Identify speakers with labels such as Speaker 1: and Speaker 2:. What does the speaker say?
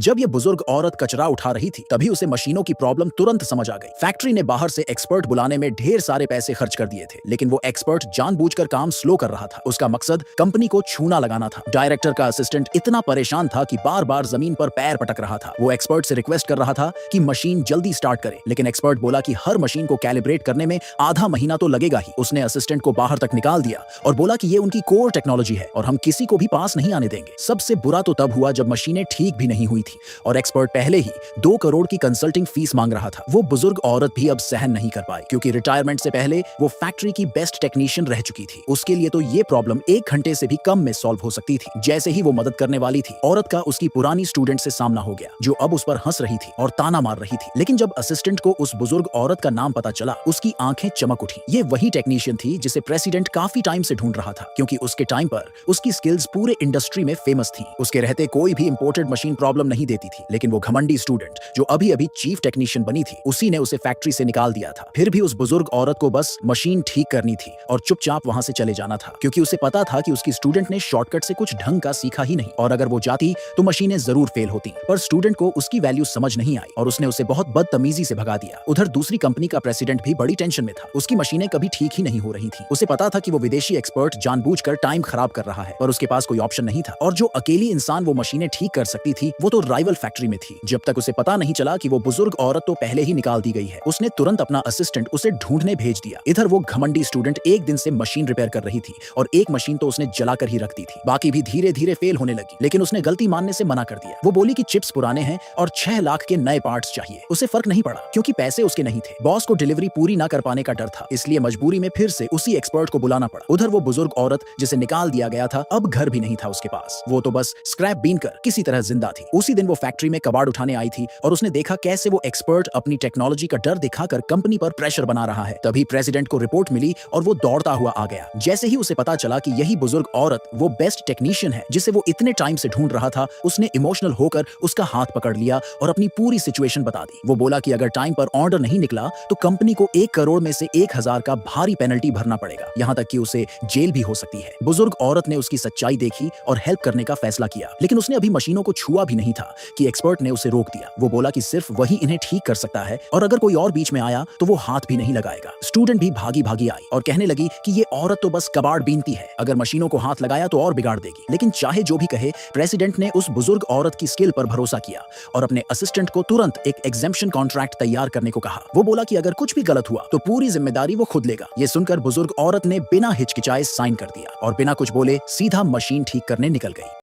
Speaker 1: जब ये बुजुर्ग औरत कचरा उठा रही थी तभी उसे मशीनों की प्रॉब्लम तुरंत समझ आ गई। फैक्ट्री ने बाहर से एक्सपर्ट बुलाने में ढेर सारे पैसे खर्च कर दिए थे, लेकिन वो एक्सपर्ट जानबूझकर काम स्लो कर रहा था। उसका मकसद कंपनी को छूना लगाना था। डायरेक्टर का असिस्टेंट इतना परेशान था कि बार बार जमीन पर पैर पटक रहा था। वो एक्सपर्ट से रिक्वेस्ट कर रहा था कि मशीन जल्दी स्टार्ट करे, लेकिन एक्सपर्ट बोला कि हर मशीन को कैलिब्रेट करने में आधा महीना तो लगेगा ही। उसने असिस्टेंट को बाहर तक निकाल दिया और बोला कि ये उनकी कोर टेक्नोलॉजी है और हम किसी को भी पास नहीं आने देंगे। सबसे बुरा तो तब हुआ जब मशीनें ठीक भी नहीं हुई थी और एक्सपर्ट पहले ही 2 करोड़ की कंसल्टिंग फीस मांग रहा था। वो बुजुर्ग औरत भी अब सहन नहीं कर पाई, क्योंकि रिटायरमेंट से पहले वो फैक्ट्री की बेस्ट टेक्नीशियन रह चुकी थी। उसके लिए तो ये प्रॉब्लम 1 घंटे से भी कम में सॉल्व हो सकती थी। जैसे ही वो मदद करने वाली थी, औरत का उसकी पुरानी स्टूडेंट से सामना हो गया, जो अब उस पर हंस रही थी और ताना मार रही थी। लेकिन जब असिस्टेंट को उस बुजुर्ग औरत का नाम पता चला, उसकी आंखें चमक उठी। ये वही टेक्नीशियन थी जिसे प्रेसिडेंट काफी टाइम से ढूंढ रहा था, क्योंकि उसके टाइम पर उसकी स्किल्स पूरे इंडस्ट्री में फेमस थी। उसके रहते कोई भी इंपोर्टेड मशीन प्रॉब्लम नहीं देती थी, लेकिन वो घमंडी स्टूडेंट जो अभी अभी चीफ टेक्नीशियन बनी थी, उसी ने उसे फैक्ट्री से निकाल दिया था। फिर भी उस बुजुर्ग औरत को बस मशीन ठीक करनी थी और चुपचाप वहां से चले जाना था, क्योंकि उसे पता था कि उसकी स्टूडेंट ने शॉर्टकट से कुछ ढंग का सीखा ही नहीं, और अगर वो जाती तो मशीनें जरूर फेल होती। पर स्टूडेंट को उसकी वैल्यू समझ नहीं आई और उसने उसे बहुत बदतमीजी से भगा दिया। उधर दूसरी कंपनी का प्रेसिडेंट भी बड़ी टेंशन में था। उसकी मशीनें कभी ठीक ही नहीं हो रही थी। उसे पता था कि वो विदेशी एक्सपर्ट जानबूझकर टाइम खराब कर रहा है, पर उसके पास कोई ऑप्शन नहीं था। और जो अकेली इंसान वो मशीनें ठीक कर सकती थी, वो तो राइवल फैक्ट्री में थी। जब तक उसे पता नहीं चला कि वो बुजुर्ग औरत तो पहले ही निकाल दी गई है, उसने तुरंत अपना असिस्टेंट उसे ढूंढने भेज दिया। इधर वो घमंडी स्टूडेंट एक दिन से मशीन रिपेयर कर रही थी और एक मशीन तो उसने जलाकर ही रख दी थी। बाकी भी धीरे धीरे फेल होने लगी, लेकिन उसने गलती मानने से मना कर दिया। वो बोली कि चिप्स पुराने हैं और 6 लाख के नए पार्ट्स चाहिए। उसे फर्क नहीं पड़ा, क्योंकि पैसे उसके नहीं थे। बॉस को डिलीवरी पूरी ना कर पाने का डर था, इसलिए मजबूरी में फिर से उसी एक्सपर्ट को बुलाना पड़ा। उधर वो बुजुर्ग औरत जिसे निकाल दिया गया था, अब घर भी नहीं था उसके पास। वो तो बस स्क्रैप बीन कर किसी तरह जिंदा थी। उसी दिन वो फैक्ट्री में कबाड़ उठाने आई थी और उसने देखा कैसे वो एक्सपर्ट अपनी टेक्नोलॉजी का डर दिखाकर कंपनी पर प्रेशर बना रहा है। तभी प्रेसिडेंट को रिपोर्ट मिली और वो दौड़ता हुआ आ गया। जैसे ही उसे पता चला कि यही बुजुर्ग औरत वो बेस्ट टेक्नीशियन है जिसे वो इतने टाइम से ढूंढ रहा था, उसने इमोशनल होकर उसका हाथ पकड़ लिया और अपनी पूरी सिचुएशन बता दी। वो बोला कि अगर टाइम पर ऑर्डर नहीं निकला तो कंपनी को 1 करोड़ में से 1000 का भारी पेनल्टी भरना पड़ेगा, यहाँ तक कि उसे जेल भी हो सकती है। बुजुर्ग औरत ने उसकी सच्चाई देखी और हेल्प करने का फैसला किया, लेकिन उसने अभी मशीनों को छुआ भी नहीं था कि एक्सपर्ट ने उसे रोक दिया। वो बोला कि सिर्फ वही इन्हें ठीक कर सकता है और अगर कोई और बीच में आया तो वो हाथ भी नहीं लगाएगा। स्टूडेंट भी भागी भागी आई और कहने लगी कि ये औरत तो बस कबाड़ बीनती है, अगर मशीनों को हाथ लगाया तो और बिगाड़ देगी। लेकिन चाहे जो भी कहे, प्रेसिडेंट ने उस बुजुर्ग औरत की स्किल पर भरोसा किया और अपने असिस्टेंट को तुरंत एक एग्जेम्पशन कॉन्ट्रैक्ट तैयार करने को कहा। वो बोला कि अगर कुछ भी गलत हुआ तो पूरी जिम्मेदारी वो खुद लेगा। ये सुनकर बुजुर्ग औरत ने बिना हिचकिचाए साइन कर दिया और बिना कुछ बोले सीधा मशीन ठीक करने निकल गई।